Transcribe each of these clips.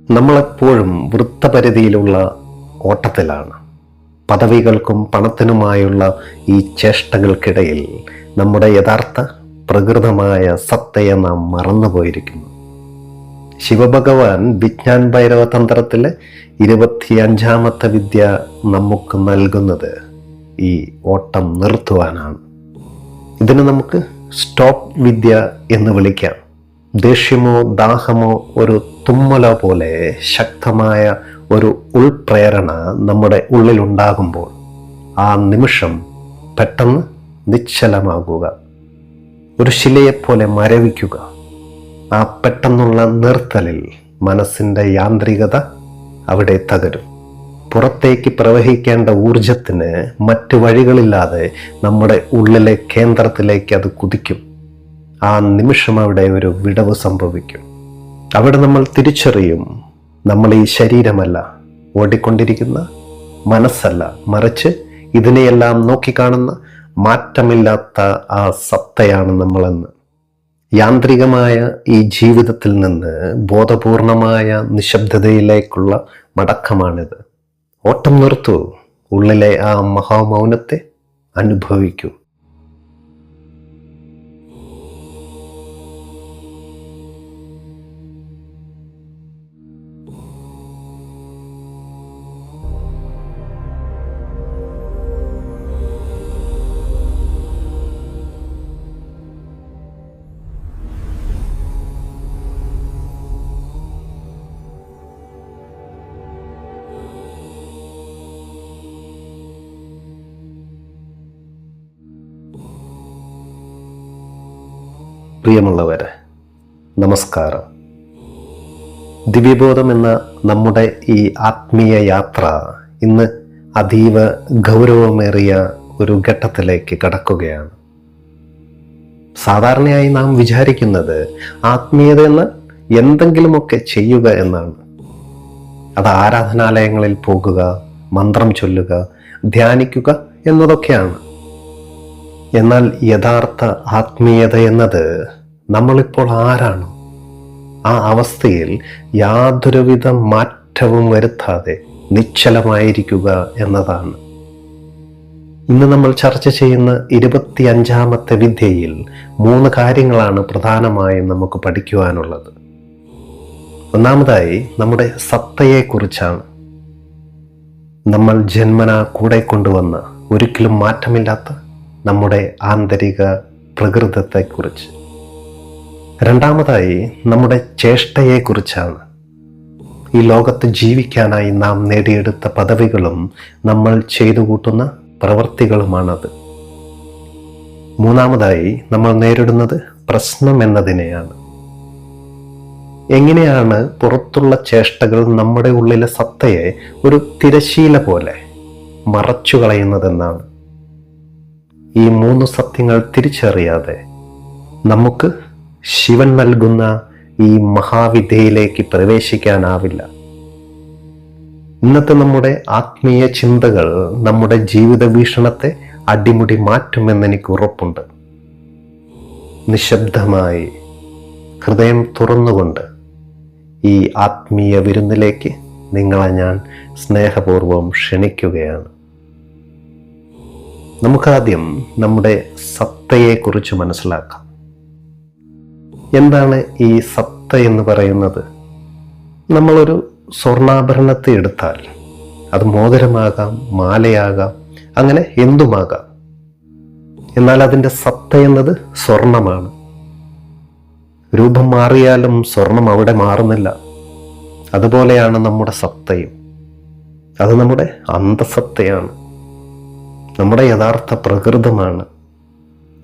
നമ്മളെപ്പോഴും വൃത്തപരിധിയിലുള്ള ഓട്ടത്തിലാണ്. പദവികൾക്കും പണത്തിനുമായുള്ള ഈ ചേഷ്ടകൾക്കിടയിൽ നമ്മുടെ യഥാർത്ഥ പ്രകൃതമായ സത്തയെ നാം മറന്നുപോയിരിക്കുന്നു. ശിവഭഗവാൻ വിജ്ഞാൻ ഭൈരവ തന്ത്രത്തിലെ 25ാമത്തെ വിദ്യ നമുക്ക് നൽകുന്നത് ഈ ഓട്ടം നിർത്തുവാനാണ്. ഇതിന് നമുക്ക് സ്റ്റോപ്പ് വിദ്യ എന്ന് വിളിക്കാം. ദേഷ്യമോ ദാഹമോ ഒരു തുമ്മലോ പോലെ ശക്തമായ ഒരു ഉൾപ്രേരണ നമ്മുടെ ഉള്ളിലുണ്ടാകുമ്പോൾ ആ നിമിഷം പെട്ടെന്ന് നിശ്ചലമാകുക, ഒരു ശിലയെപ്പോലെ മരവിക്കുക. ആ പെട്ടെന്നുള്ള നിർത്തലിൽ മനസ്സിൻ്റെ യാന്ത്രികത അവിടെ തകരും. പുറത്തേക്ക് പ്രവഹിക്കേണ്ട ഊർജത്തിന് മറ്റു വഴികളില്ലാതെ നമ്മുടെ ഉള്ളിലെ കേന്ദ്രത്തിലേക്ക് അത് കുതിക്കും. ആ നിമിഷം അവിടെ ഒരു വിടവ് സംഭവിക്കും. അവിടെ നമ്മൾ തിരിച്ചറിയും, നമ്മൾ ഈ ശരീരമല്ല, ഓടിക്കൊണ്ടിരിക്കുന്ന മനസ്സല്ല, മറിച്ച് ഇതിനെയെല്ലാം നോക്കിക്കാണുന്ന മാറ്റമില്ലാത്ത ആ സത്തയാണ് നമ്മളെന്ന്. യാന്ത്രികമായ ഈ ജീവിതത്തിൽ നിന്ന് ബോധപൂർണമായ നിശബ്ദതയിലേക്കുള്ള മടക്കമാണിത്. ഓട്ടം നിർത്തൂ, ഉള്ളിലെ ആ മഹാമൗനത്തെ അനുഭവിക്കൂ. പ്രിയമുള്ളവരെ, നമസ്കാരം. ദിവ്യബോധം എന്ന നമ്മുടെ ഈ ആത്മീയ യാത്ര ഇന്ന് അതീവ ഗൗരവമേറിയ ഒരു ഘട്ടത്തിലേക്ക് കടക്കുകയാണ്. സാധാരണയായി നാം വിചാരിക്കുന്നത് ആത്മീയത എന്നാൽ എന്തെങ്കിലുമൊക്കെ ചെയ്യുക എന്നാണ്. അത് ആരാധനാലയങ്ങളിൽ പോകുക, മന്ത്രം ചൊല്ലുക, ധ്യാനിക്കുക എന്നതൊക്കെയാണ്. എന്നാൽ യഥാർത്ഥ ആത്മീയത എന്നത് നമ്മളിപ്പോൾ ആരാണ്, ആ അവസ്ഥയിൽ യാതൊരുവിധ മാറ്റവും വരുത്താതെ നിശ്ചലമായിരിക്കുക എന്നതാണ്. ഇന്ന് നമ്മൾ ചർച്ച ചെയ്യുന്ന 25ാമത്തെ വിദ്യയിൽ 3 കാര്യങ്ങളാണ് പ്രധാനമായും നമുക്ക് പഠിക്കുവാനുള്ളത്. ഒന്നാമതായി നമ്മുടെ സത്തയെക്കുറിച്ചാണ്. നമ്മൾ ജന്മനാ കൂടെ കൊണ്ടുവന്ന ഒരിക്കലും മാറ്റമില്ലാത്ത നമ്മുടെ ആന്തരിക പ്രകൃതത്തെക്കുറിച്ച്. രണ്ടാമതായി നമ്മുടെ ചേഷ്ടയെക്കുറിച്ചാണ്. ഈ ലോകത്ത് ജീവിക്കാനായി നാം നേടിയെടുത്ത പദവികളും നമ്മൾ ചെയ്തു കൂട്ടുന്ന പ്രവൃത്തികളുമാണത്. മൂന്നാമതായി നമ്മൾ നേരിടുന്നത് പ്രശ്നം എന്നതിനെയാണ്. എങ്ങനെയാണ് പുറത്തുള്ള ചേഷ്ടകൾ നമ്മുടെ ഉള്ളിലെ സത്തയെ ഒരു തിരശീല പോലെ മറച്ചു കളയുന്നതെന്നാണ്. ഈ 3 സത്യങ്ങൾ തിരിച്ചറിയാതെ നമുക്ക് ശിവൻ നൽകുന്ന ഈ മഹാവിദ്യയിലേക്ക് പ്രവേശിക്കാനാവില്ല. ഇന്നത്തെ നമ്മുടെ ആത്മീയ ചിന്തകൾ നമ്മുടെ ജീവിത വീക്ഷണത്തെ അടിമുടി മാറ്റുമെന്ന് എനിക്ക് ഉറപ്പുണ്ട്. നിശബ്ദമായി ഹൃദയം തുറന്നുകൊണ്ട് ഈ ആത്മീയ വിരുന്നിലേക്ക് നിങ്ങളെ ഞാൻ സ്നേഹപൂർവ്വം ക്ഷണിക്കുകയാണ്. നമുക്കാദ്യം നമ്മുടെ സത്തയെക്കുറിച്ച് മനസ്സിലാക്കാം. എന്താണ് ഈ സത്ത എന്ന് പറയുന്നത്? നമ്മളൊരു സ്വർണ്ണാഭരണത്തെ എടുത്താൽ അത് മോതിരമാകാം, മാലയാകാം, അങ്ങനെ എന്തുമാകാം. എന്നാൽ അതിൻ്റെ സത്ത എന്നത് സ്വർണമാണ്. രൂപം മാറിയാലും സ്വർണം അവിടെ മാറുന്നില്ല. അതുപോലെയാണ് നമ്മുടെ സത്തയും. അത് നമ്മുടെ അന്തസത്തയാണ്, നമ്മുടെ യഥാർത്ഥ പ്രകൃതമാണ്.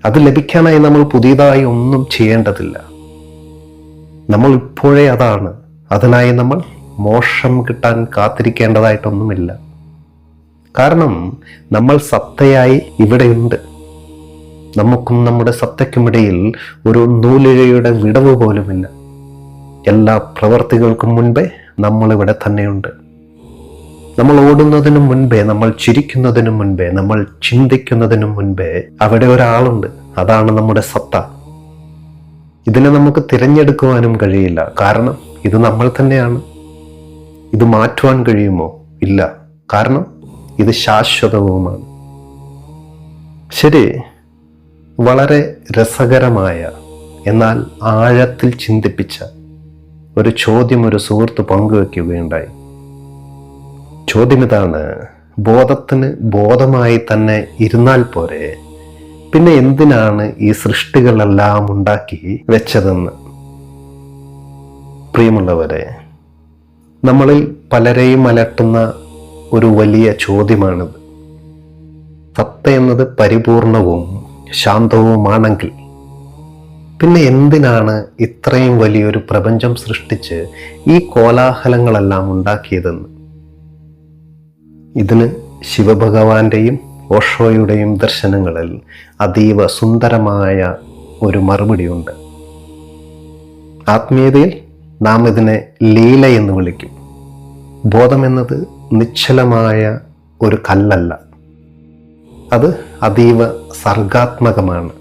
അത് ലഭിക്കാനായി നമ്മൾ പുതിയതായി ഒന്നും ചെയ്യേണ്ടതില്ല. നമ്മൾ ഇപ്പോഴേ അതാണ്. അതിനായി നമ്മൾ മോക്ഷം കിട്ടാൻ കാത്തിരിക്കേണ്ടതായിട്ടൊന്നുമില്ല. കാരണം നമ്മൾ സത്തയായി ഇവിടെയുണ്ട്. നമുക്കും നമ്മുടെ സത്തയ്ക്കുമിടയിൽ ഒരു നൂലിഴയുടെ വിടവ് പോലുമില്ല. എല്ലാ പ്രവർത്തികൾക്കും മുൻപേ നമ്മൾ ഇവിടെ തന്നെയുണ്ട്. നമ്മൾ ഓടുന്നതിനു മുൻപേ, നമ്മൾ ചിരിക്കുന്നതിനു മുൻപേ, നമ്മൾ ചിന്തിക്കുന്നതിനു മുൻപേ അവിടെ ഒരാളുണ്ട്. അതാണ് നമ്മുടെ സത്ത. ഇതിനെ നമുക്ക് തിരഞ്ഞെടുക്കുവാനും കഴിയില്ല. കാരണം ഇത് നമ്മൾ തന്നെയാണ്. ഇത് മാറ്റുവാൻ കഴിയുമോ? ഇല്ല. കാരണം ഇത് ശാശ്വതവുമാണ്. ശരി, വളരെ രസകരമായ എന്നാൽ ആഴത്തിൽ ചിന്തിപ്പിച്ച ഒരു ചോദ്യം ഒരു സുഹൃത്ത് പങ്കുവെക്കുകയുണ്ടായി. ചോദ്യം ഇതാണ്: ബോധത്തിന് ബോധമായി തന്നെ ഇരുന്നാൽ പോരെ, പിന്നെ എന്തിനാണ് ഈ സൃഷ്ടികളെല്ലാം ഉണ്ടാക്കി വെച്ചതെന്ന്. പ്രിയമുള്ളവരെ, നമ്മളിൽ പലരെയും അലട്ടുന്ന ഒരു വലിയ ചോദ്യമാണിത്. സത്ത എന്നത് പരിപൂർണവും ശാന്തവുമാണെങ്കിൽ പിന്നെ എന്തിനാണ് ഇത്രയും വലിയൊരു പ്രപഞ്ചം സൃഷ്ടിച്ച് ഈ കോലാഹലങ്ങളെല്ലാം ഉണ്ടാക്കിയതെന്ന്. ഇതിന് ശിവഭഗവാന്റെയും ഓഷോയുടെയും ദർശനങ്ങളിൽ അതീവ സുന്ദരമായ ഒരു മറുപടിയുണ്ട്. ആത്മീയതയിൽ നാം ഇതിനെ ലീല എന്ന് വിളിക്കും. ബോധമെന്നത് നിശ്ചലമായ ഒരു കല്ലല്ല, അത് അതീവ സർഗാത്മകമാണ്.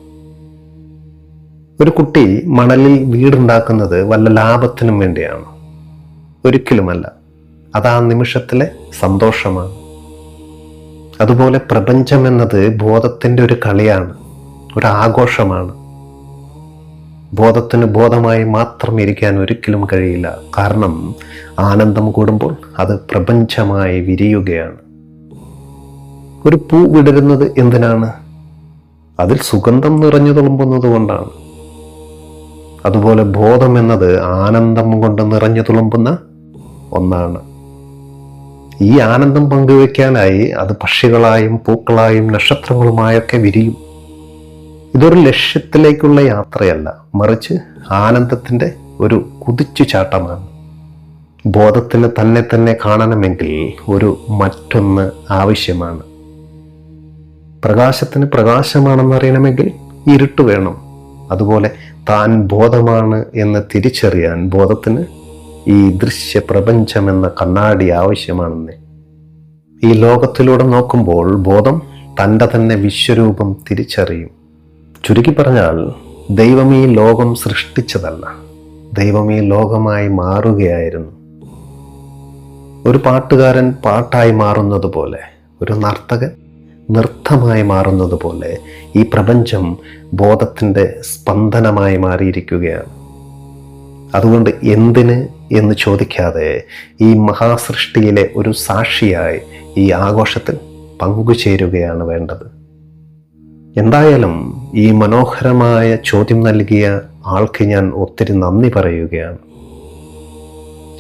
ഒരു കുട്ടി മണലിൽ വീടുണ്ടാക്കുന്നത് വല്ല ലാഭത്തിനും വേണ്ടിയാണ്? ഒരിക്കലുമല്ല. അത് ആ നിമിഷത്തിലെ സന്തോഷമാണ്. അതുപോലെ പ്രപഞ്ചം എന്നത് ബോധത്തിൻ്റെ ഒരു കളിയാണ്, ഒരു ആഘോഷമാണ്. ബോധത്തിന് ബോധമായി മാത്രം ഇരിക്കാൻ ഒരിക്കലും കഴിയില്ല. കാരണം ആനന്ദം കൂടുമ്പോൾ അത് പ്രപഞ്ചമായി വിരിയുകയാണ്. ഒരു പൂ വിടരുന്നത് എന്തിനാണ്? അതിൽ സുഗന്ധം നിറഞ്ഞു തുളുമ്പുന്നത് കൊണ്ടാണ്. അതുപോലെ ബോധം എന്നത് ആനന്ദം കൊണ്ട് നിറഞ്ഞു തുളുമ്പുന്ന ഒന്നാണ്. ഈ ആനന്ദം പങ്കുവെക്കാനായി അത് പക്ഷികളായും പൂക്കളായും നക്ഷത്രങ്ങളുമായൊക്കെ വിരിയും. ഇതൊരു ലക്ഷ്യത്തിലേക്കുള്ള യാത്രയല്ല, മറിച്ച് ആനന്ദത്തിൻ്റെ ഒരു കുതിച്ചുചാട്ടമാണ്. ബോധത്തിന് തന്നെ തന്നെ കാണണമെങ്കിൽ ഒരു മറ്റൊന്ന് ആവശ്യമാണ്. പ്രകാശത്തിന് പ്രകാശമാണെന്നറിയണമെങ്കിൽ ഇരുട്ട് വേണം. അതുപോലെ താൻ ബോധമാണ് എന്ന് തിരിച്ചറിയാൻ ബോധത്തിന് ഈ ദൃശ്യ പ്രപഞ്ചമെന്ന കണ്ണാടി ആവശ്യമാണെന്ന്. ഈ ലോകത്തിലൂടെ നോക്കുമ്പോൾ ബോധം തൻ്റെ തന്നെ വിശ്വരൂപം തിരിച്ചറിയും. ചുരുക്കി പറഞ്ഞാൽ, ദൈവം ഈ ലോകം സൃഷ്ടിച്ചതല്ല, ദൈവം ഈ ലോകമായി മാറുകയായിരുന്നു. ഒരു പാട്ടുകാരൻ പാട്ടായി മാറുന്നത് പോലെ, ഒരു നർത്തകൻ നൃത്തമായി മാറുന്നത് പോലെ ഈ പ്രപഞ്ചം ബോധത്തിൻ്റെ സ്പന്ദനമായി മാറിയിരിക്കുകയാണ്. അതുകൊണ്ട് എന്തിന് എന്ന് ചോദിക്കാതെ ഈ മഹാസൃഷ്ടിയിലെ ഒരു സാക്ഷിയായി ഈ ആഘോഷത്തിൽ പങ്കുചേരുകയാണ് വേണ്ടത്. എന്തായാലും ഈ മനോഹരമായ ചോദ്യം നൽകിയ ആൾക്ക് ഞാൻ ഒത്തിരി നന്ദി പറയുകയാണ്.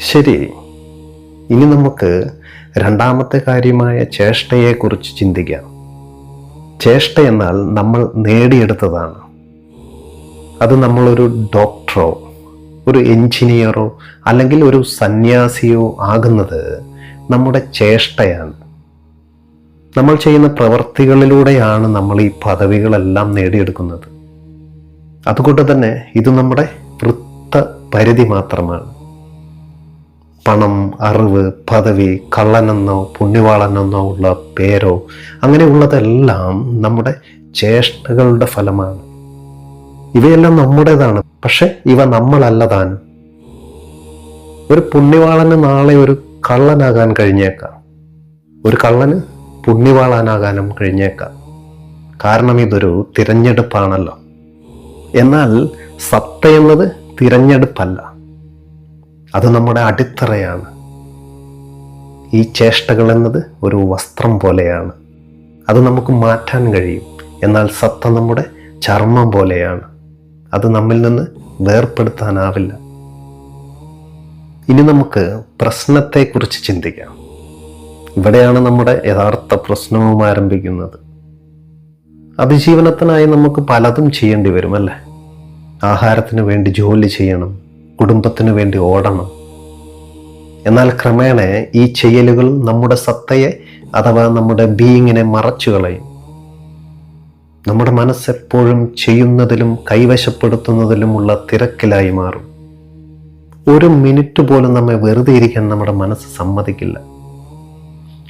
ശരി, ഇനി നമുക്ക് രണ്ടാമത്തെ കാര്യമായ ചേഷ്ടയെക്കുറിച്ച് ചിന്തിക്കാം. ചേഷ്ട എന്നാൽ നമ്മൾ നേടിയെടുത്തതാണ്. അത് നമ്മളൊരു ഡോക്ടറോ ഒരു എഞ്ചിനീയറോ അല്ലെങ്കിൽ ഒരു സന്യാസിയോ ആകുന്നത് നമ്മുടെ ചേഷ്ടയാണ്. നമ്മൾ ചെയ്യുന്ന പ്രവർത്തികളിലൂടെയാണ് നമ്മൾ ഈ പദവികളെല്ലാം നേടിയെടുക്കുന്നത്. അതുകൊണ്ട് തന്നെ ഇത് നമ്മുടെ വൃത്ത പരിധി മാത്രമാണ്. പണം, അറിവ്, പദവി, കള്ളനെന്നോ പുണ്യവാളനെന്നോ ഉള്ള പേരോ അങ്ങനെയുള്ളതെല്ലാം നമ്മുടെ ചേഷ്ടകളുടെ ഫലമാണ്. ഇവയെല്ലാം നമ്മുടേതാണ്, പക്ഷെ ഇവ നമ്മളല്ല താനും. ഒരു പുണ്യവാളന് നാളെ ഒരു കള്ളനാകാൻ കഴിഞ്ഞേക്കാം, ഒരു കള്ളന് പുണ്യവാളനാകാനും കഴിഞ്ഞേക്കാം. കാരണം ഇതൊരു തിരഞ്ഞെടുപ്പാണല്ലോ. എന്നാൽ സത്ത എന്നത് തിരഞ്ഞെടുപ്പല്ല, അത് നമ്മുടെ അടിത്തറയാണ്. ഈ ചേഷ്ടകൾ എന്നത് ഒരു വസ്ത്രം പോലെയാണ്, അത് നമുക്ക് മാറ്റാൻ കഴിയും. എന്നാൽ സത്ത നമ്മുടെ ചർമ്മം പോലെയാണ്, അത് നമ്മിൽ നിന്ന് വേർപെടുത്താനാവില്ല. ഇനി നമുക്ക് പ്രശ്നത്തെക്കുറിച്ച് ചിന്തിക്കാം. ഇവിടെയാണ് നമ്മുടെ യഥാർത്ഥ പ്രശ്നവും ആരംഭിക്കുന്നത്. അതിജീവനത്തിനായി നമുക്ക് പലതും ചെയ്യേണ്ടി വരും, അല്ലേ? ആഹാരത്തിന് വേണ്ടി ജോലി ചെയ്യണം, കുടുംബത്തിന് വേണ്ടി ഓടണം. എന്നാൽ ക്രമേണ ഈ ചെയ്യലുകൾ നമ്മുടെ സത്തയെ അഥവാ നമ്മുടെ ബീയിങ്ങിനെ മറച്ചു കളയും. നമ്മുടെ മനസ്സെപ്പോഴും ചെയ്യുന്നതിലും കൈവശപ്പെടുത്തുന്നതിലുമുള്ള തിരക്കിലായി മാറും. ഒരു മിനിറ്റ് പോലും നമ്മെ വെറുതെ ഇരിക്കാൻ നമ്മുടെ മനസ്സ് സമ്മതിക്കില്ല.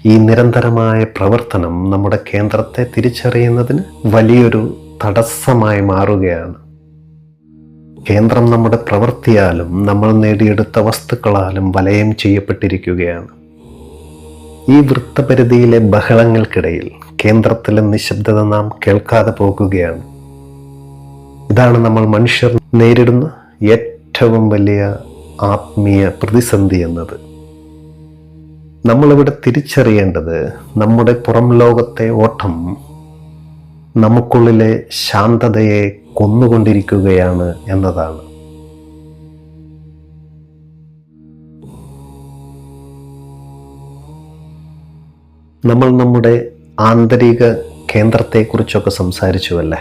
ഈ നിരന്തരമായ പ്രവർത്തനം നമ്മുടെ കേന്ദ്രത്തെ തിരിച്ചറിയുന്നതിന് വലിയൊരു തടസ്സമായി മാറുകയാണ്. കേന്ദ്രം നമ്മുടെ പ്രവൃത്തിയാലും നമ്മൾ നേടിയെടുത്ത വസ്തുക്കളാലും വലയം ചെയ്യപ്പെട്ടിരിക്കുകയാണ്. ഈ വൃത്തപരിധിയിലെ ബഹളങ്ങൾക്കിടയിൽ കേന്ദ്രത്തിലെ നിശബ്ദത നാം കേൾക്കാതെ പോകുകയാണ്. ഇതാണ് നമ്മൾ മനുഷ്യർ നേരിടുന്ന ഏറ്റവും വലിയ ആത്മീയ പ്രതിസന്ധി എന്നത്. നമ്മളിവിടെ തിരിച്ചറിയേണ്ടത് നമ്മുടെ പുറം ലോകത്തെ ഓട്ടം നമുക്കുള്ളിലെ ശാന്തതയെ കൊന്നുകൊണ്ടിരിക്കുകയാണ് എന്നതാണ്. നമ്മൾ നമ്മുടെ ആന്തരിക കേന്ദ്രത്തെക്കുറിച്ചൊക്കെ സംസാരിച്ചുവല്ലേ.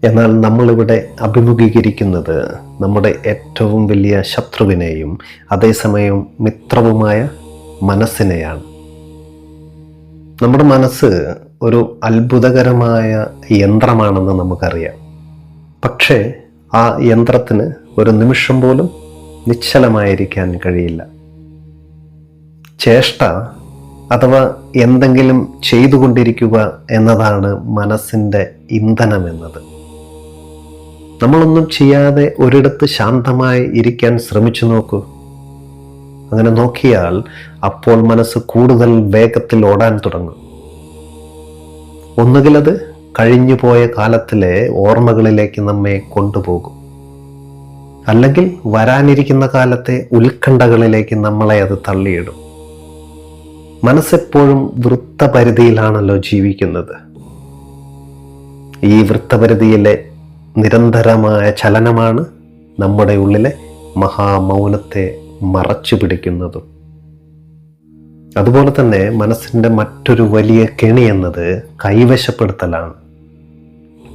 എന്നാൽ നമ്മളിവിടെ അഭിമുഖീകരിക്കുന്നത് നമ്മുടെ ഏറ്റവും വലിയ ശത്രുവിനെയും അതേസമയം മിത്രവുമായ മനസ്സിനെയാണ്. നമ്മുടെ മനസ്സ് ഒരു അത്ഭുതകരമായ യന്ത്രമാണെന്ന് നമുക്കറിയാം. പക്ഷേ ആ യന്ത്രത്തിന് ഒരു നിമിഷം പോലും നിശ്ചലമായിരിക്കാൻ കഴിയില്ല. ചേഷ്ട അഥവാ എന്തെങ്കിലും ചെയ്തുകൊണ്ടിരിക്കുക എന്നതാണ് മനസ്സിൻ്റെ ഇന്ധനം എന്നത്. നമ്മളൊന്നും ചെയ്യാതെ ഒരിടത്ത് ശാന്തമായി ഇരിക്കാൻ ശ്രമിച്ചു നോക്കൂ. അങ്ങനെ നോക്കിയാൽ അപ്പോൾ മനസ്സ് കൂടുതൽ വേഗത്തിൽ ഓടാൻ തുടങ്ങും. ഒന്നുകിൽ അത് കഴിഞ്ഞുപോയ കാലത്തിലെ ഓർമ്മകളിലേക്ക് നമ്മെ കൊണ്ടുപോകും, അല്ലെങ്കിൽ വരാനിരിക്കുന്ന കാലത്തെ ഉത്കണ്ഠകളിലേക്ക് നമ്മളെ അത് തള്ളിയിടും. മനസ്സെപ്പോഴും വൃത്തപരിധിയിലാണല്ലോ ജീവിക്കുന്നത്. ഈ വൃത്തപരിധിയിലെ നിരന്തരമായ ചലനമാണ് നമ്മുടെ ഉള്ളിലെ മഹാമൗനത്തെ മറച്ചു പിടിക്കുന്നതും. അതുപോലെ തന്നെ മനസ്സിൻ്റെ മറ്റൊരു വലിയ കെണി എന്നത് കൈവശപ്പെടുത്തലാണ്.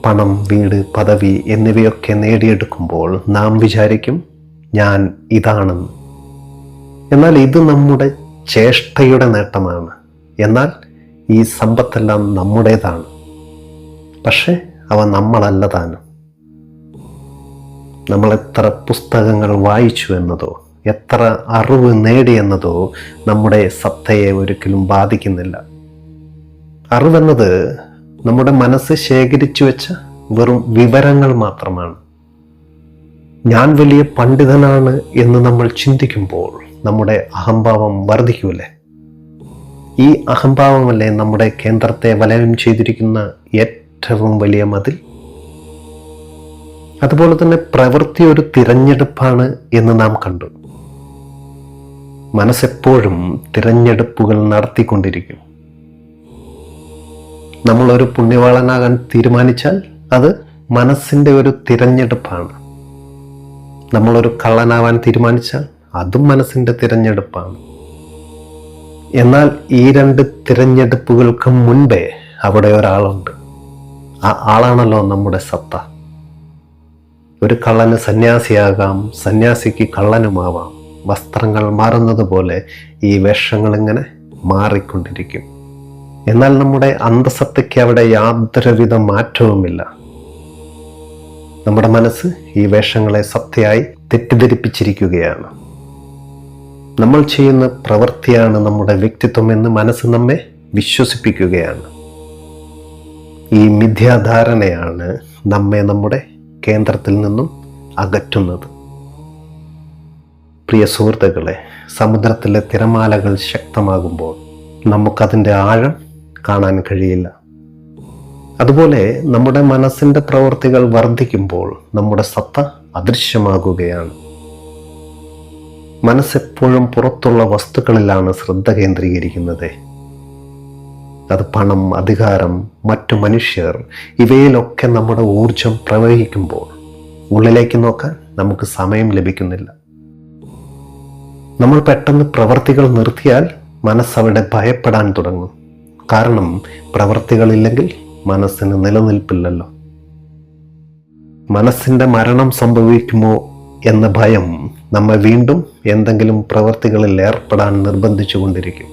പണം, വീട്, പദവി എന്നിവയൊക്കെ നേടിയെടുക്കുമ്പോൾ നാം വിചാരിക്കും ഞാൻ ഇതാണെന്ന്. എന്നാൽ ഇത് നമ്മുടെ ചേഷ്ടയുടെ നേട്ടമാണ്. എന്നാൽ ഈ സമ്പത്തെല്ലാം നമ്മുടേതാണ്. പക്ഷെ അവ നമ്മളല്ല താനും. നമ്മൾ എത്ര പുസ്തകങ്ങൾ വായിച്ചു എന്നതോ എത്ര അറിവ് നേടിയെന്നതോ നമ്മുടെ സത്തയെ ഒരിക്കലും ബാധിക്കുന്നില്ല. അറിവെന്നത് നമ്മുടെ മനസ്സ് ശേഖരിച്ചു വെച്ച വെറും വിവരങ്ങൾ മാത്രമാണ്. ഞാൻ വലിയ പണ്ഡിതനാണ് എന്ന് നമ്മൾ ചിന്തിക്കുമ്പോൾ നമ്മുടെ അഹംഭാവം വർദ്ധിക്കൂലേ? ഈ അഹംഭാവമല്ലേ നമ്മുടെ കേന്ദ്രത്തെ വലയം ചെയ്തിരിക്കുന്ന ഏറ്റവും വലിയ മതിൽ? അതുപോലെ തന്നെ പ്രവൃത്തി ഒരു തിരഞ്ഞെടുപ്പാണ് എന്ന് നാം കണ്ടു. മനസ്സെപ്പോഴും തിരഞ്ഞെടുപ്പുകൾ നടത്തിക്കൊണ്ടിരിക്കും. നമ്മളൊരു പുണ്യവാളനാകാൻ തീരുമാനിച്ചാൽ അത് മനസ്സിൻ്റെ ഒരു തിരഞ്ഞെടുപ്പാണ്. നമ്മളൊരു കള്ളനാവാൻ തീരുമാനിച്ചാൽ അതും മനസ്സിൻ്റെ തിരഞ്ഞെടുപ്പാണ്. എന്നാൽ ഈ രണ്ട് തിരഞ്ഞെടുപ്പുകൾക്ക് മുൻപേ അവിടെ ഒരാളുണ്ട്. ആ ആളാണല്ലോ നമ്മുടെ സത്ത. ഒരു കള്ളന് സന്യാസിയാകാം, സന്യാസിക്ക് കള്ളനുമാവാം. വസ്ത്രങ്ങൾ മാറുന്നത് പോലെ ഈ വേഷങ്ങൾ ഇങ്ങനെ മാറിക്കൊണ്ടിരിക്കും. എന്നാൽ നമ്മുടെ അന്തസത്തയ്ക്ക് അവിടെ യാതൊരുവിധ മാറ്റവുമില്ല. നമ്മുടെ മനസ്സ് ഈ വേഷങ്ങളെ സത്തയായി തെറ്റിദ്ധരിപ്പിച്ചിരിക്കുകയാണ്. നമ്മൾ ചെയ്യുന്ന പ്രവൃത്തിയാണ് നമ്മുടെ വ്യക്തിത്വം എന്ന് മനസ്സ് നമ്മെ വിശ്വസിപ്പിക്കുകയാണ്. ഈ മിഥ്യാധാരണയാണ് നമ്മെ നമ്മുടെ കേന്ദ്രത്തിൽ നിന്നും അകറ്റുന്നത്. പ്രിയ സുഹൃത്തുക്കളെ, സമുദ്രത്തിലെ തിരമാലകൾ ശക്തമാകുമ്പോൾ നമുക്കതിൻ്റെ ആഴം കാണാൻ കഴിയില്ല. അതുപോലെ നമ്മുടെ മനസ്സിൻ്റെ പ്രവൃത്തികൾ വർദ്ധിക്കുമ്പോൾ നമ്മുടെ സത്ത അദൃശ്യമാകുകയാണ്. മനസ്സെപ്പോഴും പുറത്തുള്ള വസ്തുക്കളിലാണ് ശ്രദ്ധ കേന്ദ്രീകരിക്കുന്നത്. അത് പണം, അധികാരം, മറ്റു മനുഷ്യർ, ഇവയിലൊക്കെ നമ്മുടെ ഊർജം പ്രവഹിക്കുമ്പോൾ ഉള്ളിലേക്ക് നോക്കാൻ നമുക്ക് സമയം ലഭിക്കുന്നില്ല. നമ്മൾ പെട്ടെന്ന് പ്രവർത്തികൾ നിർത്തിയാൽ മനസ്സവിടെ ഭയപ്പെടാൻ തുടങ്ങും. കാരണം പ്രവർത്തികളില്ലെങ്കിൽ മനസ്സിന് നിലനിൽപ്പില്ലല്ലോ. മനസ്സിൻ്റെ മരണം സംഭവിക്കുമോ എന്ന ഭയം നമ്മെ വീണ്ടും എന്തെങ്കിലും പ്രവർത്തികളിൽ ഏർപ്പെടാൻ നിർബന്ധിച്ചു കൊണ്ടിരിക്കും.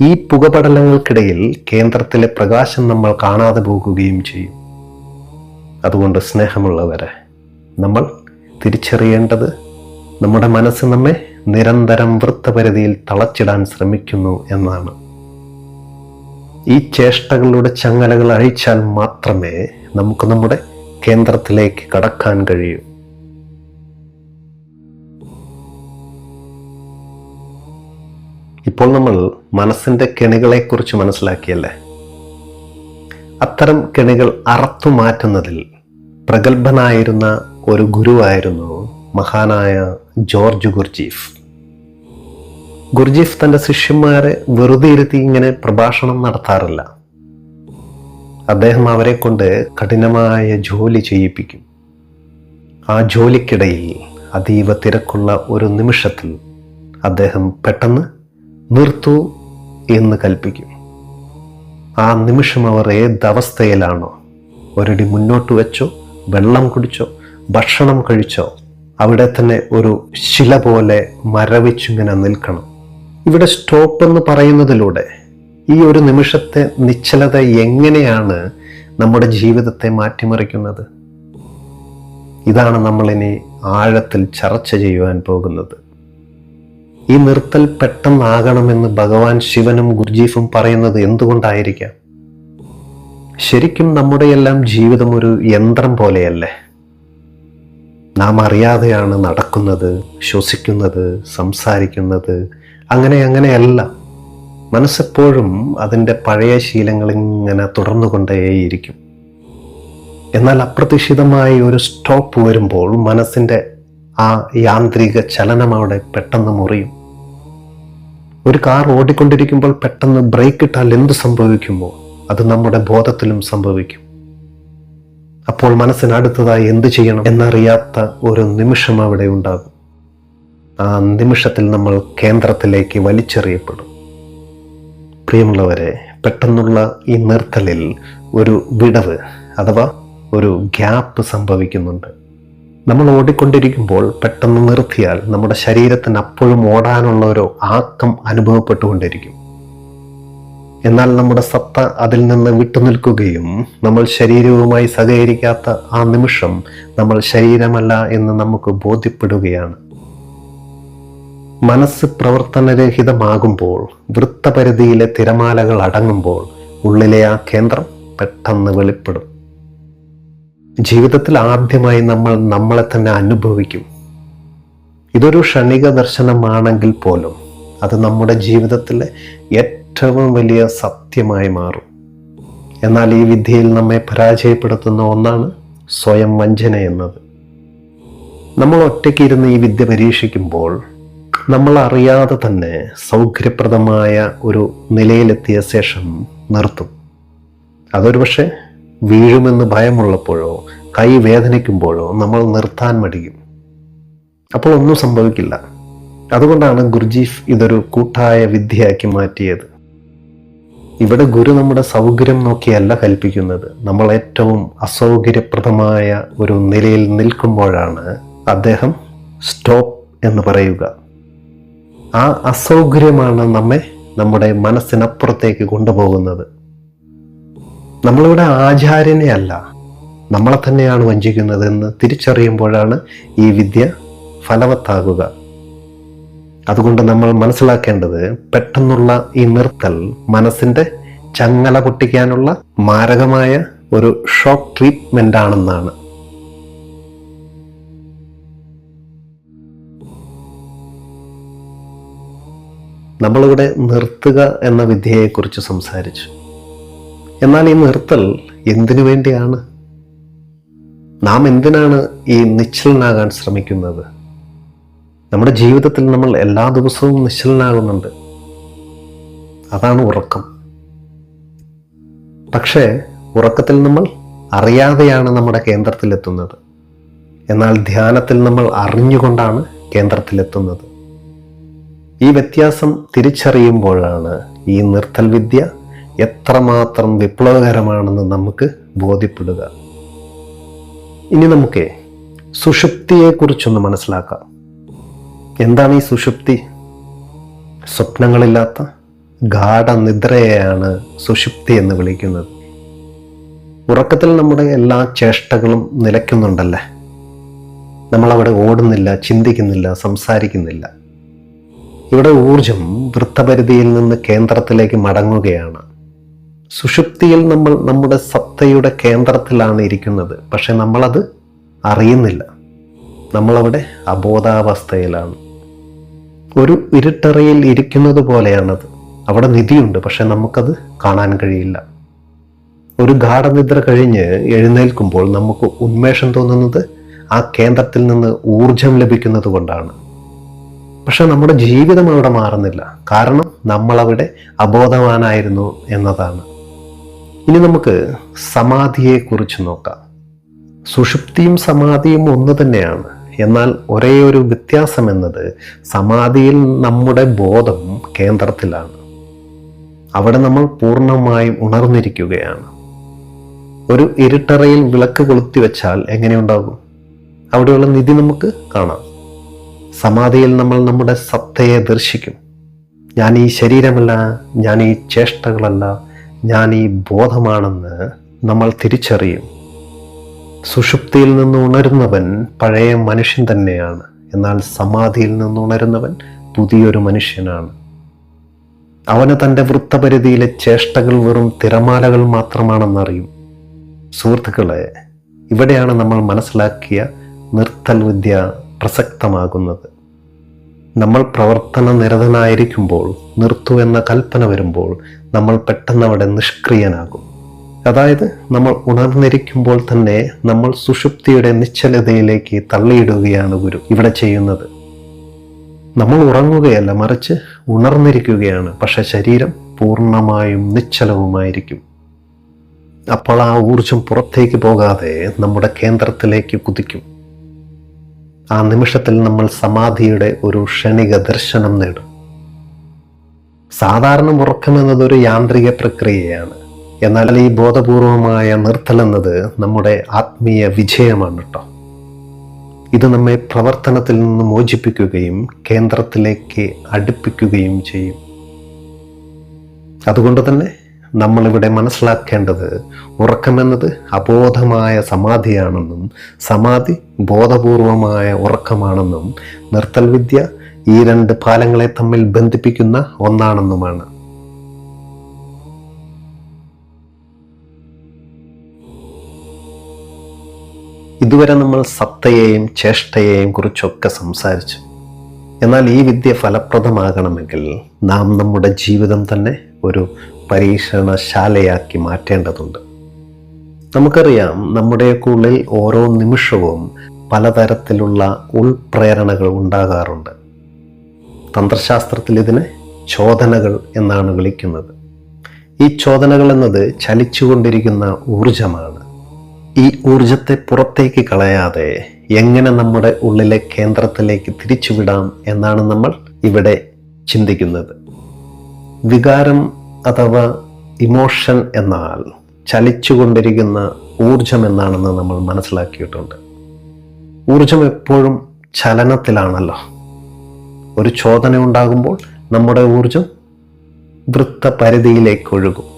ഈ പുകപടലങ്ങൾക്കിടയിൽ കേന്ദ്രത്തിലെ പ്രകാശം നമ്മൾ കാണാതെ പോകുകയും ചെയ്യും. അതുകൊണ്ട് സ്നേഹമുള്ളവരെ, നമ്മൾ തിരിച്ചറിയേണ്ടത് നമ്മുടെ മനസ്സ് നമ്മെ നിരന്തരം വൃത്തപരിധിയിൽ തളച്ചിടാൻ ശ്രമിക്കുന്നു എന്നാണ്. ഈ ചേഷ്ടകളുടെ ചങ്ങലകൾ അഴിച്ചാൽ മാത്രമേ നമുക്ക് നമ്മുടെ കേന്ദ്രത്തിലേക്ക് കടക്കാൻ കഴിയൂ. ഇപ്പോൾ നമ്മൾ മനസ്സിന്റെ കെണികളെക്കുറിച്ച് മനസ്സിലാക്കിയല്ലേ? അത്തരം കെണികൾ അറത്തു മാറ്റുന്നതിൽ പ്രഗത്ഭനായിരുന്ന ഒരു ഗുരുവായിരുന്നു മഹാനായ ജോർജ് ഗുർജീഫ്. ഗുർജീഫ് തൻ്റെ ശിഷ്യന്മാരെ വെറുതെ ഇരുത്തി ഇങ്ങനെ പ്രഭാഷണം നടത്താറില്ല. അദ്ദേഹം അവരെ കൊണ്ട് കഠിനമായ ജോലി ചെയ്യിപ്പിക്കും. ആ ജോലിക്കിടയിൽ അതീവ തിരക്കുള്ള ഒരു നിമിഷത്തിൽ അദ്ദേഹം പെട്ടെന്ന് നിർത്തൂ എന്ന് കൽപ്പിക്കും. ആ നിമിഷം അവർ ഏതവസ്ഥയിലാണോ, ഒരടി മുന്നോട്ട് വെച്ചോ, വെള്ളം കുടിച്ചോ, ഭക്ഷണം കഴിച്ചോ, അവിടെ തന്നെ ഒരു ശില പോലെ മരവിച്ചിങ്ങനെ നിൽക്കണം. ഇവിടെ സ്റ്റോപ്പ് എന്ന് പറയുന്നതിലൂടെ ഈ ഒരു നിമിഷത്തെ നിശ്ചലത എങ്ങനെയാണ് നമ്മുടെ ജീവിതത്തെ മാറ്റിമറിക്കുന്നത്? ഇതാണ് നമ്മളിനി ആഴത്തിൽ ചർച്ച ചെയ്യുവാൻ പോകുന്നത്. ഈ നിർത്തൽ പെട്ടെന്നാകണമെന്ന് ഭഗവാൻ ശിവനും ഗുർജീഫും പറയുന്നത് എന്തുകൊണ്ടായിരിക്കാം? ശരിക്കും നമ്മുടെ എല്ലാം ജീവിതം ഒരു യന്ത്രം പോലെയല്ലേ? നാം അറിയാതെയാണ് നടക്കുന്നത്, ശ്വസിക്കുന്നത്, സംസാരിക്കുന്നത്. അങ്ങനെയല്ല. മനസ്സെപ്പോഴും അതിൻ്റെ പഴയ ശീലങ്ങൾ ഇങ്ങനെ തുടർന്നുകൊണ്ടേയിരിക്കും. എന്നാൽ അപ്രതീക്ഷിതമായി ഒരു സ്റ്റോപ്പ് വരുമ്പോൾ മനസ്സിൻ്റെ ആ യാന്ത്രിക ചലനം അവിടെ പെട്ടെന്ന് മുറിയും. ഒരു കാർ ഓടിക്കൊണ്ടിരിക്കുമ്പോൾ പെട്ടെന്ന് ബ്രേക്ക് ഇട്ടാൽ എന്ത് സംഭവിക്കുമോ അത് നമ്മുടെ ബോധത്തിലും സംഭവിക്കും. അപ്പോൾ മനസ്സിനടുത്തതായി എന്ത് ചെയ്യണം എന്നറിയാത്ത ഒരു നിമിഷം അവിടെ ഉണ്ടാകും. ആ നിമിഷത്തിൽ നമ്മൾ കേന്ദ്രത്തിലേക്ക് വലിച്ചെറിയപ്പെടും. പ്രിയമുള്ളവരെ, പെട്ടെന്നുള്ള ഈ നിർത്തലിൽ ഒരു വിടവ് അഥവാ ഒരു ഗ്യാപ്പ് സംഭവിക്കുന്നുണ്ട്. നമ്മൾ ഓടിക്കൊണ്ടിരിക്കുമ്പോൾ പെട്ടെന്ന് നിർത്തിയാൽ നമ്മുടെ ശരീരത്തിന് അപ്പോഴും ഓടാനുള്ള ഒരു ആക്കം അനുഭവപ്പെട്ടുകൊണ്ടിരിക്കും. എന്നാൽ നമ്മുടെ സത്ത അതിൽ നിന്ന് വിട്ടുനിൽക്കുകയും നമ്മൾ ശരീരവുമായി സഹകരിക്കാത്ത ആ നിമിഷം നമ്മൾ ശരീരമല്ല എന്ന് നമുക്ക് ബോധ്യപ്പെടുകയാണ്. മനസ്സ് പ്രവർത്തനരഹിതമാകുമ്പോൾ, വൃത്തപരിധിയിലെ തിരമാലകൾ അടങ്ങുമ്പോൾ ഉള്ളിലെ ആ കേന്ദ്രം പെട്ടെന്ന് വെളിപ്പെടും. ജീവിതത്തിൽ ആദ്യമായി നമ്മൾ നമ്മളെ തന്നെ അനുഭവിക്കും. ഇതൊരു ക്ഷണിക ദർശനമാണെങ്കിൽ പോലും അത് നമ്മുടെ ജീവിതത്തിലെ ഏറ്റവും വലിയ സത്യമായി മാറും. എന്നാൽ ഈ വിദ്യയിൽ നമ്മെ പരാജയപ്പെടുത്തുന്ന ഒന്നാണ് സ്വയം വഞ്ചന എന്നത്. നമ്മൾ ഒറ്റയ്ക്ക് ഇരുന്ന് ഈ വിദ്യ പരീക്ഷിക്കുമ്പോൾ നമ്മൾ അറിയാതെ തന്നെ സൗകര്യപ്രദമായ ഒരു നിലയിലെത്തിയ ശേഷം നിർത്തും. അതൊരു പക്ഷേ വീഴുമെന്ന് ഭയമുള്ളപ്പോഴോ കൈ വേദനിക്കുമ്പോഴോ നമ്മൾ നിർത്താൻ മടിക്കും. അപ്പോൾ ഒന്നും സംഭവിക്കില്ല. അതുകൊണ്ടാണ് ഗുർജീഫ് ഇതൊരു കൂട്ടായ വിദ്യയാക്കി മാറ്റിയത്. ഇവിടെ ഗുരു നമ്മുടെ സൗകര്യം നോക്കിയല്ല കൽപ്പിക്കുന്നത്. നമ്മൾ ഏറ്റവും അസൗകര്യപ്രദമായ ഒരു നിലയിൽ നിൽക്കുമ്പോഴാണ് അദ്ദേഹം സ്റ്റോപ്പ് എന്ന് പറയുക. ആ അസൗകര്യമാണ് നമ്മെ നമ്മുടെ മനസ്സിനപ്പുറത്തേക്ക് കൊണ്ടുപോകുന്നത്. നമ്മളിവിടെ ആചാര്യനെ അല്ല, നമ്മളെ തന്നെയാണ് വഞ്ചിക്കുന്നതെന്ന് തിരിച്ചറിയുമ്പോഴാണ് ഈ വിദ്യ ഫലവത്താകുക. അതുകൊണ്ട് നമ്മൾ മനസ്സിലാക്കേണ്ടത് പെട്ടെന്നുള്ള ഈ നിർത്തൽ മനസ്സിന്റെ ചങ്ങല പൊട്ടിക്കാനുള്ള മാരകമായ ഒരു ഷോക്ക് ട്രീറ്റ്മെന്റ് ആണെന്നാണ്. നമ്മളിവിടെ നിർത്തുക എന്ന വിദ്യയെക്കുറിച്ച് സംസാരിച്ചു. എന്നാൽ ഈ നിർത്തൽ എന്തിനു വേണ്ടിയാണ്? നാം എന്തിനാണ് ഈ നിശ്ചലനാകാൻ ശ്രമിക്കുന്നത്? നമ്മുടെ ജീവിതത്തിൽ നമ്മൾ എല്ലാ ദിവസവും നിശ്ചലനാകുന്നുണ്ട്. അതാണ് ഉറക്കം. പക്ഷേ ഉറക്കത്തിൽ നമ്മൾ അറിയാതെയാണ് നമ്മുടെ കേന്ദ്രത്തിലെത്തുന്നത്. എന്നാൽ ധ്യാനത്തിൽ നമ്മൾ അറിഞ്ഞുകൊണ്ടാണ് കേന്ദ്രത്തിലെത്തുന്നത്. ഈ വ്യത്യാസം തിരിച്ചറിയുമ്പോഴാണ് ഈ നിർത്തൽ വിദ്യ എത്രമാത്രം വിപ്ലവകരമാണെന്ന് നമുക്ക് ബോധ്യപ്പെടുക. ഇനി നമുക്ക് സുഷുപ്തിയെക്കുറിച്ചൊന്ന് മനസ്സിലാക്കാം. എന്താണ് ഈ സുഷുപ്തി? സ്വപ്നങ്ങളില്ലാത്ത ഗാഠനിദ്രയെയാണ് സുഷുപ്തി എന്ന് വിളിക്കുന്നത്. ഉറക്കത്തിൽ നമ്മുടെ എല്ലാ ചേഷ്ടകളും നിലയ്ക്കുന്നുണ്ടല്ലേ? നമ്മളവിടെ ഓടുന്നില്ല, ചിന്തിക്കുന്നില്ല, സംസാരിക്കുന്നില്ല. ഇവിടെ ഊർജം വൃത്തപരിധിയിൽ നിന്ന് കേന്ദ്രത്തിലേക്ക് മടങ്ങുകയാണ്. സുഷുപ്തിയിൽ നമ്മൾ നമ്മുടെ സത്തയുടെ കേന്ദ്രത്തിലാണ് ഇരിക്കുന്നത്, പക്ഷെ നമ്മളത് അറിയുന്നില്ല. നമ്മളവിടെ അബോധാവസ്ഥയിലാണ്. ഒരു ഇരുട്ടറയിൽ ഇരിക്കുന്നത് പോലെയാണത്. അവിടെ നിധിയുണ്ട്, പക്ഷെ നമുക്കത് കാണാൻ കഴിയില്ല. ഒരു ഗാഠനിദ്ര കഴിഞ്ഞ് എഴുന്നേൽക്കുമ്പോൾ നമുക്ക് ഉന്മേഷം തോന്നുന്നത് ആ കേന്ദ്രത്തിൽ നിന്ന് ഊർജം ലഭിക്കുന്നത് കൊണ്ടാണ്. പക്ഷെ നമ്മുടെ ജീവിതം അവിടെ മാറുന്നില്ല, കാരണം നമ്മളവിടെ അബോധവാനായിരുന്നു എന്നതാണ്. ഇനി നമുക്ക് സമാധിയെക്കുറിച്ച് നോക്കാം. സുഷുപ്തിയും സമാധിയും ഒന്ന് തന്നെയാണ്. എന്നാൽ ഒരേ ഒരു വ്യത്യാസം എന്നത് സമാധിയിൽ നമ്മുടെ ബോധം കേന്ദ്രത്തിലാണ്. അവിടെ നമ്മൾ പൂർണ്ണമായും ഉണർന്നിരിക്കുകയാണ്. ഒരു ഇരുട്ടറയിൽ വിളക്ക് കൊളുത്തി വെച്ചാൽ എങ്ങനെയുണ്ടാകും? അവിടെയുള്ള നിധി നമുക്ക് കാണാം. സമാധിയിൽ നമ്മൾ നമ്മുടെ സത്തയെ ദർശിക്കും. ഞാൻ ഈ ശരീരമല്ല, ഞാൻ ഈ ചേഷ്ടകളല്ല, ഞാൻ ഈ ബോധമാണെന്ന് നമ്മൾ തിരിച്ചറിയും. സുഷുപ്തിയിൽ നിന്ന് ഉണരുന്നവൻ പഴയ മനുഷ്യൻ തന്നെയാണ്. എന്നാൽ സമാധിയിൽ നിന്ന് ഉണരുന്നവൻ പുതിയൊരു മനുഷ്യനാണ്. അവന് തൻ്റെ വൃത്തപരിധിയിലെ ചേഷ്ടകൾ വെറും തിരമാലകൾ മാത്രമാണെന്നറിയും. സുഹൃത്തുക്കളെ, ഇവിടെയാണ് നമ്മൾ മനസ്സിലാക്കിയ നിർത്തൽ വിദ്യ പ്രസക്തമാകുന്നത്. നമ്മൾ പ്രവർത്തന നിരതനായിരിക്കുമ്പോൾ, നിർത്തൂ എന്ന കൽപ്പന വരുമ്പോൾ നമ്മൾ പെട്ടെന്ന് അവിടെ നിഷ്ക്രിയനാകും. അതായത് നമ്മൾ ഉണർന്നിരിക്കുമ്പോൾ തന്നെ നമ്മൾ സുഷുപ്തിയുടെ നിശ്ചലതയിലേക്ക് തള്ളിയിടുകയാണ് ഗുരു ഇവിടെ ചെയ്യുന്നത്. നമ്മൾ ഉറങ്ങുകയല്ല, മറിച്ച് ഉണർന്നിരിക്കുകയാണ്. പക്ഷെ ശരീരം പൂർണ്ണമായും നിശ്ചലവുമായിരിക്കും. അപ്പോൾ ആ ഊർജം പുറത്തേക്ക് പോകാതെ നമ്മുടെ കേന്ദ്രത്തിലേക്ക് കുതിക്കും. ആ നിമിഷത്തിൽ നമ്മൾ സമാധിയുടെ ഒരു ക്ഷണിക ദർശനം നേടും. സാധാരണ ഉറക്കം എന്നതൊരു യാന്ത്രിക പ്രക്രിയയാണ്. എന്നാൽ ഈ ബോധപൂർവമായ നിർത്തൽ എന്നത് നമ്മുടെ ആത്മീയ വിജയമാണ് കേട്ടോ. ഇത് നമ്മെ പ്രവർത്തനത്തിൽ നിന്ന് മോചിപ്പിക്കുകയും കേന്ദ്രത്തിലേക്ക് അടുപ്പിക്കുകയും ചെയ്യും. അതുകൊണ്ട് തന്നെ നമ്മളിവിടെ മനസ്സിലാക്കേണ്ടത് ഉറക്കമെന്നത് അബോധമായ സമാധിയാണെന്നും സമാധി ബോധപൂർവമായ ഉറക്കമാണെന്നും നിർത്തൽ വിദ്യ ഈ രണ്ട് പാലങ്ങളെ തമ്മിൽ ബന്ധിപ്പിക്കുന്ന ഒന്നാണെന്നുമാണ്. ഇതുവരെ നമ്മൾ സത്തയെയും ചേഷ്ടയെയും കുറിച്ചൊക്കെ സംസാരിച്ചു. എന്നാൽ ഈ വിദ്യ ഫലപ്രദമാകണമെങ്കിൽ നാം നമ്മുടെ ജീവിതം തന്നെ ഒരു പരീക്ഷണശാലയാക്കി മാറ്റേണ്ടതുണ്ട്. നമുക്കറിയാം, നമ്മുടെയൊക്കെ ഉള്ളിൽ ഓരോ നിമിഷവും പലതരത്തിലുള്ള ഉൾപ്രേരണകൾ ഉണ്ടാകാറുണ്ട്. തന്ത്രശാസ്ത്രത്തിൽ ഇതിനെ ചോദനകൾ എന്നാണ് വിളിക്കുന്നത്. ഈ ചോദനകൾ എന്നത് ചലിച്ചുകൊണ്ടിരിക്കുന്ന ഊർജമാണ്. ഈ ഊർജത്തെ പുറത്തേക്ക് കളയാതെ എങ്ങനെ നമ്മുടെ ഉള്ളിലെ കേന്ദ്രത്തിലേക്ക് തിരിച്ചുവിടാം എന്നാണ് നമ്മൾ ഇവിടെ ചിന്തിക്കുന്നത്. വികാരം അഥവാ ഇമോഷൻ എന്നാൽ ചലിച്ചുകൊണ്ടിരിക്കുന്ന ഊർജം എന്നാണെന്ന് നമ്മൾ മനസ്സിലാക്കിയിട്ടുണ്ട്. ഊർജം എപ്പോഴും ചലനത്തിലാണല്ലോ. ഒരു ചോദന ഉണ്ടാകുമ്പോൾ നമ്മുടെ ഊർജം വൃത്തപരിധിയിലേക്ക് ഒഴുകും.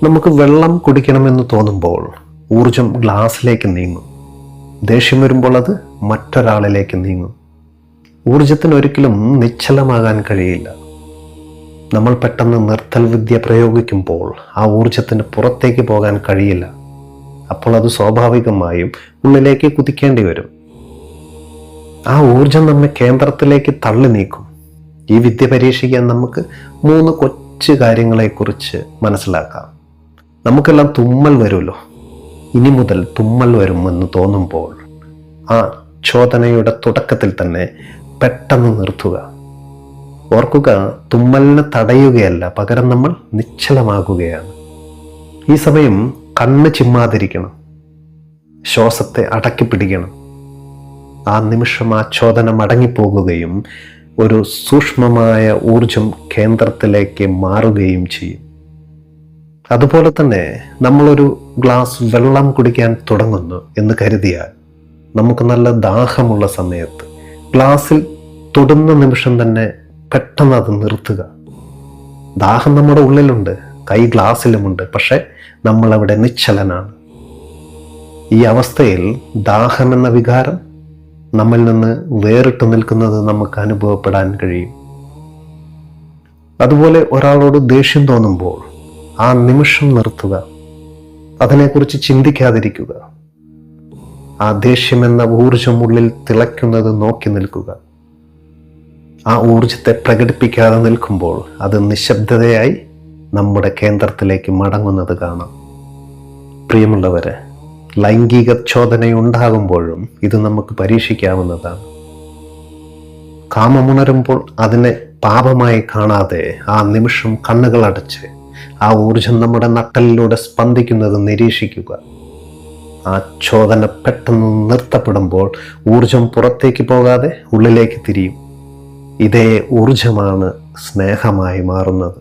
നമുക്ക് വെള്ളം കുടിക്കണമെന്ന് തോന്നുമ്പോൾ ഊർജം ഗ്ലാസ്സിലേക്ക് നീങ്ങും. ദേഷ്യം വരുമ്പോൾ അത് മറ്റൊരാളിലേക്ക് നീങ്ങും. ഊർജത്തിന് ഒരിക്കലും നിശ്ചലമാകാൻ കഴിയില്ല. നമ്മൾ പെട്ടെന്ന് നിർത്തൽ വിദ്യ പ്രയോഗിക്കുമ്പോൾ ആ ഊർജത്തിന് പുറത്തേക്ക് പോകാൻ കഴിയില്ല. അപ്പോൾ അത് സ്വാഭാവികമായും ഉള്ളിലേക്ക് കുതിക്കേണ്ടി വരും. ആ ഊർജം നമ്മെ കേന്ദ്രത്തിലേക്ക് തള്ളി നീക്കും. ഈ വിദ്യ പരീക്ഷിക്കാൻ നമുക്ക് 3 കൊച്ചു കാര്യങ്ങളെക്കുറിച്ച് മനസ്സിലാക്കാം. നമുക്കെല്ലാം തുമ്മൽ വരുമല്ലോ. ഇനി മുതൽ തുമ്മൽ വരുമെന്ന് തോന്നുമ്പോൾ ആ ചോദനയുടെ തുടക്കത്തിൽ തന്നെ പെട്ടെന്ന് നിർത്തുക. ഓർക്കുക, തുമ്മലിനെ തടയുകയല്ല, പകരം നമ്മൾ നിശ്ചലമാകുകയാണ്. ഈ സമയം കണ്ണ് ചിമ്മാതിരിക്കണം, ശ്വാസത്തെ അടക്കി പിടിക്കണം. ആ നിമിഷം ആ ചോദന മടങ്ങിപ്പോകുകയും ഒരു സൂക്ഷ്മമായ ഊർജം കേന്ദ്രത്തിലേക്ക് മാറുകയും ചെയ്യും. അതുപോലെ തന്നെ നമ്മളൊരു ഗ്ലാസ് വെള്ളം കുടിക്കാൻ തുടങ്ങുന്നു എന്ന് കരുതിയാൽ നമുക്ക് നല്ല ദാഹമുള്ള സമയത്ത് ഗ്ലാസ്സിൽ തൊടുന്ന നിമിഷം തന്നെ പെട്ടെന്ന് അത് നിർത്തുക. ദാഹം നമ്മുടെ ഉള്ളിലുണ്ട്, കൈ ഗ്ലാസ്സിലുമുണ്ട്, പക്ഷെ നമ്മളവിടെ നിശ്ചലനാണ്. ഈ അവസ്ഥയിൽ ദാഹം എന്ന വികാരം നമ്മിൽ നിന്ന് വേറിട്ട് നിൽക്കുന്നത് നമുക്ക് അനുഭവപ്പെടാൻ കഴിയും. അതുപോലെ ഒരാളോട് ദേഷ്യം തോന്നുമ്പോൾ ആ നിമിഷം നിർത്തുക. അതിനെക്കുറിച്ച് ചിന്തിക്കാതിരിക്കുക. ആ ദേഷ്യമെന്ന ഊർജം ഉള്ളിൽ തിളയ്ക്കുന്നത് നോക്കി നിൽക്കുക. ആ ഊർജത്തെ പ്രകടിപ്പിക്കാതെ നിൽക്കുമ്പോൾ അത് നിശബ്ദതയായി നമ്മുടെ കേന്ദ്രത്തിലേക്ക് മടങ്ങുന്നത് കാണാം. പ്രിയമുള്ളവരെ, ലൈംഗിക ചോദനയുണ്ടാകുമ്പോഴും ഇത് നമുക്ക് പരീക്ഷിക്കാവുന്നതാണ്. കാമമുണരുമ്പോൾ അതിനെ പാപമായി കാണാതെ ആ നിമിഷം കണ്ണുകൾ അടച്ച് ആ ഊർജം നമ്മുടെ നട്ടലിലൂടെ സ്പന്ദിക്കുന്നത് നിരീക്ഷിക്കുക. ആ ചോദന പെട്ടെന്ന് നിർത്തപ്പെടുമ്പോൾ ഊർജം പുറത്തേക്ക് പോകാതെ ഉള്ളിലേക്ക് തിരിയും. ഇതേ ഊർജമാണ് സ്നേഹമായി മാറുന്നത്.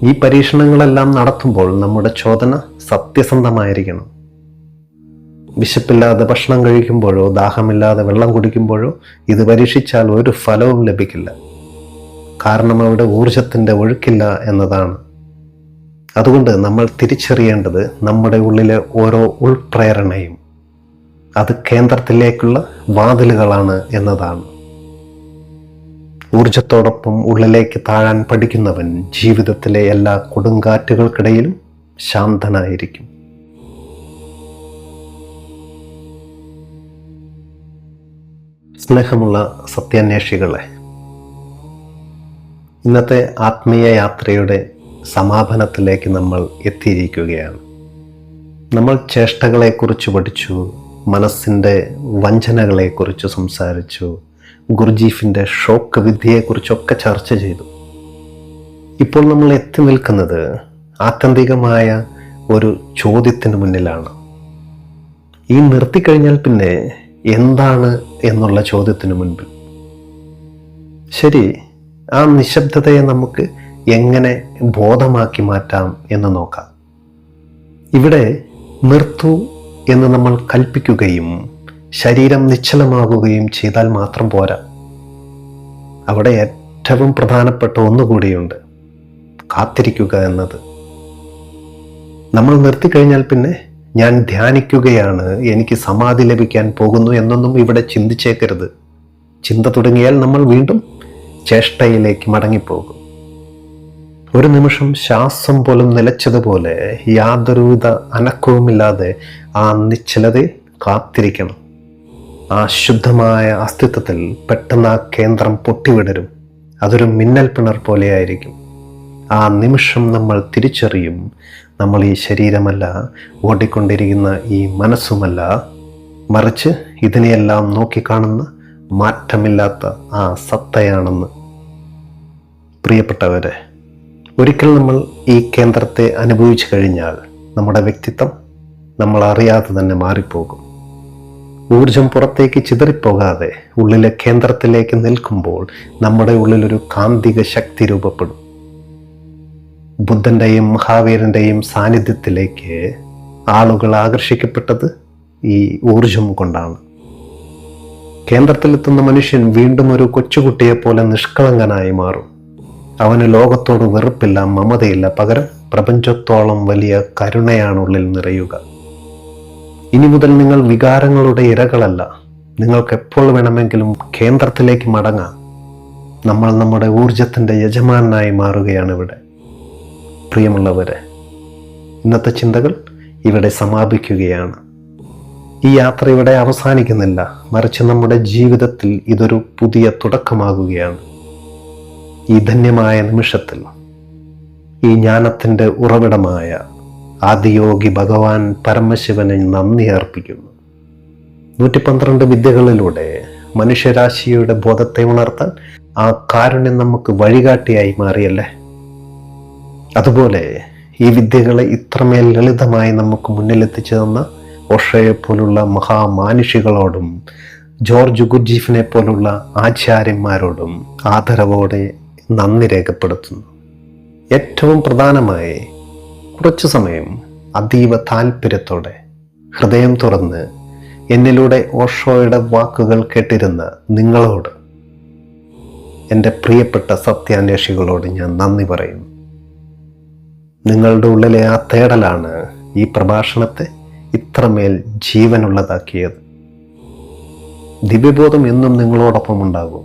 ഈ പരീക്ഷണങ്ങളെല്ലാം നടത്തുമ്പോൾ നമ്മുടെ ചോദന സത്യസന്ധമായിരിക്കണം. വിശപ്പില്ലാതെ ഭക്ഷണം കഴിക്കുമ്പോഴോ ദാഹമില്ലാതെ വെള്ളം കുടിക്കുമ്പോഴോ ഇത് പരീക്ഷിച്ചാൽ ഒരു ഫലവും ലഭിക്കില്ല. കാരണം അവിടെ ഊർജത്തിൻ്റെ ഒഴുക്കില്ല എന്നതാണ്. അതുകൊണ്ട് നമ്മൾ തിരിച്ചറിയേണ്ടത് നമ്മുടെ ഉള്ളിലെ ഓരോ ഉൾപ്രേരണയും അത് കേന്ദ്രത്തിലേക്കുള്ള വാതിലുകളാണ് എന്നതാണ്. ഊർജത്തോടൊപ്പം ഉള്ളിലേക്ക് താഴാൻ പഠിക്കുന്നവൻ ജീവിതത്തിലെ എല്ലാ കൊടുങ്കാറ്റുകൾക്കിടയിലും ശാന്തനായിരിക്കും. സ്നേഹമുള്ള സത്യാന്വേഷികളെ, ഇന്നത്തെ ആത്മീയ യാത്രയുടെ സമാപനത്തിലേക്ക് നമ്മൾ എത്തിയിരിക്കുകയാണ്. നമ്മൾ ചേഷ്ടകളെക്കുറിച്ച് പഠിച്ചു, മനസ്സിൻ്റെ വഞ്ചനകളെക്കുറിച്ച് സംസാരിച്ചു, ഗുർജീഫിൻ്റെ ഷോക്ക് വിദ്യയെക്കുറിച്ചൊക്കെ ചർച്ച ചെയ്തു. ഇപ്പോൾ നമ്മൾ എത്തി നിൽക്കുന്നത് ആത്യന്തികമായ ഒരു ചോദ്യത്തിന് മുന്നിലാണ്. ഈ നിർത്തിക്കഴിഞ്ഞാൽ പിന്നെ എന്താണ് എന്നുള്ള ചോദ്യത്തിന് മുൻപിൽ. ശരി, ആ നിശബ്ദതയെ നമുക്ക് എങ്ങനെ ബോധമാക്കി മാറ്റാം എന്ന് നോക്കാം. ഇവിടെ നിർത്തൂ എന്ന് നമ്മൾ കൽപ്പിക്കുകയും ശരീരം നിശ്ചലമാകുകയും ചെയ്താൽ മാത്രം പോരാ. അവിടെ ഏറ്റവും പ്രധാനപ്പെട്ട ഒന്നുകൂടിയുണ്ട്: കാത്തിരിക്കുക എന്നത്. നമ്മൾ നിർത്തിക്കഴിഞ്ഞാൽ പിന്നെ ഞാൻ ധ്യാനിക്കുകയാണ്, എനിക്ക് സമാധി ലഭിക്കാൻ പോകുന്നു എന്നൊന്നും ഇവിടെ ചിന്തിച്ചേക്കരുത്. ചിന്ത തുടങ്ങിയാൽ നമ്മൾ വീണ്ടും ചേഷ്ടയിലേക്ക് മടങ്ങിപ്പോകും. ഒരു നിമിഷം ശ്വാസം പോലും നിലച്ചതുപോലെ യാതൊരുവിധ അനക്കവുമില്ലാതെ ആ നിശ്ചലതയിൽ കാത്തിരിക്കണം. ആ ശുദ്ധമായ അസ്തിത്വത്തിൽ പെട്ടെന്ന് ആ കേന്ദ്രം പൊട്ടിവിടരും. അതൊരു മിന്നൽ പിണർ പോലെയായിരിക്കും. ആ നിമിഷം നമ്മൾ തിരിച്ചറിയും, നമ്മൾ ഈ ശരീരമല്ല, ഓടിക്കൊണ്ടിരിക്കുന്ന ഈ മനസ്സുമല്ല, മറിച്ച് ഇതിനെയെല്ലാം നോക്കിക്കാണുന്ന മാറ്റമില്ലാത്ത ആ സത്തയാണെന്ന്. പ്രിയപ്പെട്ടവരെ, ഒരിക്കൽ നമ്മൾ ഈ കേന്ദ്രത്തെ അനുഭവിച്ചു കഴിഞ്ഞാൽ നമ്മുടെ വ്യക്തിത്വം നമ്മൾ അറിയാതെ തന്നെ മാറിപ്പോകും. ഊർജം പുറത്തേക്ക് ചിതറിപ്പോകാതെ ഉള്ളിലെ കേന്ദ്രത്തിലേക്ക് നിൽക്കുമ്പോൾ നമ്മുടെ ഉള്ളിലൊരു കാന്തിക ശക്തി രൂപപ്പെടും. ബുദ്ധൻ്റെയും മഹാവീരൻ്റെയും സാന്നിധ്യത്തിലേക്ക് ആളുകൾ ആകർഷിക്കപ്പെട്ടത് ഈ ഊർജം കൊണ്ടാണ്. കേന്ദ്രത്തിലെത്തുന്ന മനുഷ്യൻ വീണ്ടും ഒരു കൊച്ചുകുട്ടിയെ പോലെ നിഷ്കളങ്കനായി മാറും. അവന് ലോകത്തോട് വെറുപ്പില്ല, മമതയില്ല, പകരം പ്രപഞ്ചത്തോളം വലിയ കരുണയാണ് ഉള്ളിൽ നിറയുക. ഇനി മുതൽ നിങ്ങൾ വികാരങ്ങളുടെ ഇരകളല്ല. നിങ്ങൾക്ക് എപ്പോൾ വേണമെങ്കിലും കേന്ദ്രത്തിലേക്ക് മടങ്ങാം. നമ്മൾ നമ്മുടെ ഊർജത്തിൻ്റെ യജമാനായി മാറുകയാണ് ഇവിടെ. പ്രിയമുള്ളവരെ, ഇന്നത്തെ ചിന്തകൾ ഇവിടെ സമാപിക്കുകയാണ്. ഈ യാത്ര ഇവിടെ അവസാനിക്കുന്നില്ല, മറിച്ച് നമ്മുടെ ജീവിതത്തിൽ ഇതൊരു പുതിയ തുടക്കമാകുകയാണ്. ഈ ധന്യമായ നിമിഷത്തിൽ ഈ ജ്ഞാനത്തിൻ്റെ ഉറവിടമായ ആദിയോഗി ഭഗവാൻ പരമശിവനെ നന്ദി അർപ്പിക്കുന്നു. 112 വിദ്യകളിലൂടെ മനുഷ്യരാശിയുടെ ബോധത്തെ ഉണർത്താൻ ആ കാരുണ്യം നമുക്ക് വഴികാട്ടിയായി മാറിയല്ലേ. അതുപോലെ ഈ വിദ്യകളെ ഇത്രമേൽ ലളിതമായി നമുക്ക് മുന്നിലെത്തിച്ചു തന്ന ഓഷോയെ പോലുള്ള മഹാമാനുഷികളോടും ജോർജ് ഗുർജീഫിനെ പോലുള്ള ആചാര്യന്മാരോടും ആദരവോടെ നന്ദി രേഖപ്പെടുത്തുന്നു. ഏറ്റവും പ്രധാനമായി കുറച്ചു സമയം അതീവ താല്പര്യത്തോടെ ഹൃദയം തുറന്ന് എന്നിലൂടെ ഓഷോയുടെ വാക്കുകൾ കേട്ടിരുന്ന നിങ്ങളോട്, എൻ്റെ പ്രിയപ്പെട്ട സത്യാന്വേഷികളോട് ഞാൻ നന്ദി പറയുന്നു. നിങ്ങളുടെ ഉള്ളിലെ ആ തേടലാണ് ഈ പ്രഭാഷണത്തെ ഇത്രമേൽ ജീവനുള്ളതാക്കിയത്. ദിവ്യബോധം എന്നും നിങ്ങളോടൊപ്പം ഉണ്ടാകും.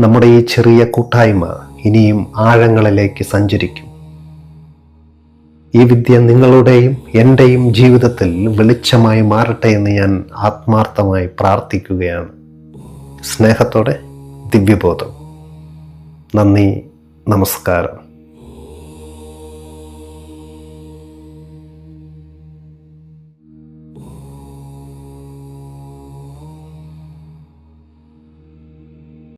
നമ്മുടെ ഈ ചെറിയ കൂട്ടായ്മ ഇനിയും ആഴങ്ങളിലേക്ക് സഞ്ചരിക്കും. ഈ വിദ്യ നിങ്ങളുടെയും എൻ്റെയും ജീവിതത്തിൽ വെളിച്ചമായി മാറട്ടെ എന്ന് ഞാൻ ആത്മാർത്ഥമായി പ്രാർത്ഥിക്കുകയാണ്. സ്നേഹത്തോടെ ദിവ്യബോധം. നന്ദി, നമസ്കാരം.